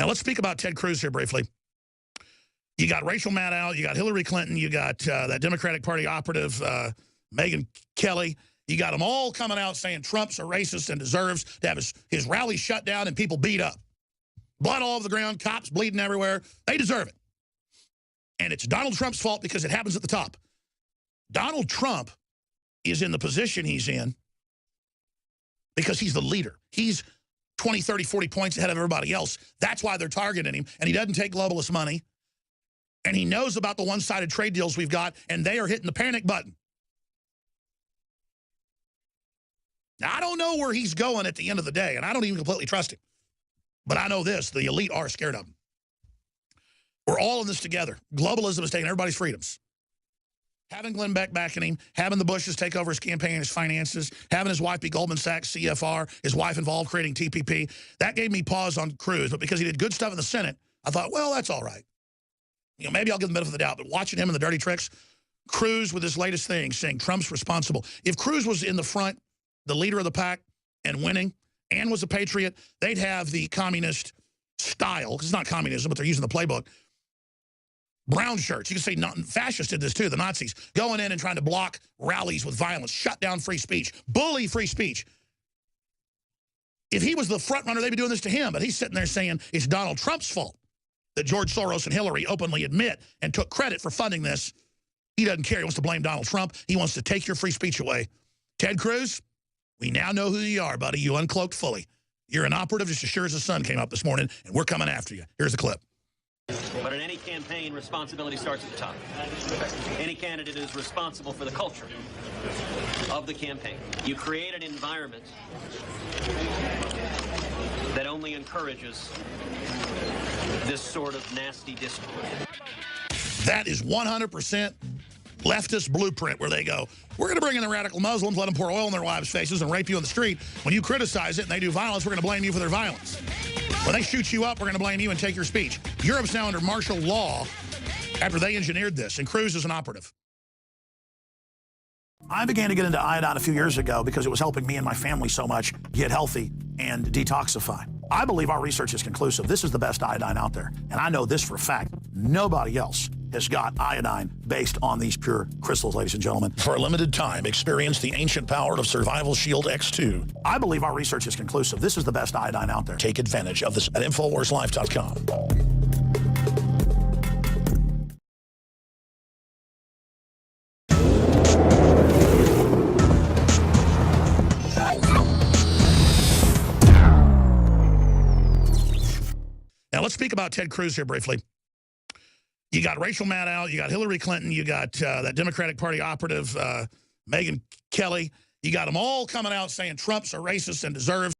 let's speak about Ted Cruz here briefly. You got Rachel Maddow, you got Hillary Clinton, you got that Democratic Party operative, Megyn Kelly. You got them all coming out saying Trump's a racist and deserves to have his rally shut down and people beat up. Blood all over the ground, cops bleeding everywhere. They deserve it. And it's Donald Trump's fault because it happens at the top. Donald Trump is in the position he's in because he's the leader. He's 20, 30, 40 points ahead of everybody else. That's why they're targeting him. And he doesn't take globalist money. And he knows about the one-sided trade deals we've got, and they are hitting the panic button. Now, I don't know where he's going at the end of the day, and I don't even completely trust him. But I know this, the elite are scared of him. We're all in this together. Globalism is taking everybody's freedoms. Having Glenn Beck backing him, having the Bushes take over his campaign and his finances, having his wife be Goldman Sachs, CFR, his wife involved creating TPP, that gave me pause on Cruz. But because he did good stuff in the Senate, I thought, well, that's all right. You know, maybe I'll give him the benefit of the doubt. But watching him and the dirty tricks, Cruz with his latest thing saying Trump's responsible. If Cruz was in the front, the leader of the pack, and winning, and was a patriot, they'd have the communist style, because it's not communism, but they're using the playbook. Brown shirts. You can say fascists did this too, the Nazis, going in and trying to block rallies with violence, shut down free speech, bully free speech. If he was the front runner, they'd be doing this to him, but he's sitting there saying it's Donald Trump's fault that George Soros and Hillary openly admit and took credit for funding this. He doesn't care. He wants to blame Donald Trump. He wants to take your free speech away. Ted Cruz, we now know who you are, buddy. You uncloaked fully. You're an operative just as sure as the sun came up this morning, and we're coming after you. Here's the clip. But in any campaign, responsibility starts at the top. Any candidate is responsible for the culture of the campaign. You create an environment that only encourages this sort of nasty discourse. That is 100% leftist blueprint where they go, we're going to bring in the radical Muslims, let them pour oil in their wives' faces and rape you on the street. When you criticize it and they do violence, we're going to blame you for their violence. When they shoot you up, we're going to blame you and take your speech. Europe's now under martial law after they engineered this, and Cruz is an operative. I began to get into iodine a few years ago because it was helping me and my family so much get healthy and detoxify. I believe our research is conclusive. This is the best iodine out there. And I know this for a fact. Nobody else has got iodine based on these pure crystals, ladies and gentlemen. For a limited time, experience the ancient power of Survival Shield X2. I believe our research is conclusive. This is the best iodine out there. Take advantage of this at InfoWarsLife.com. Now, let's speak about Ted Cruz here briefly. You got Rachel Maddow, you got Hillary Clinton, you got that Democratic Party operative, Megyn Kelly. You got them all coming out saying Trump's a racist and deserves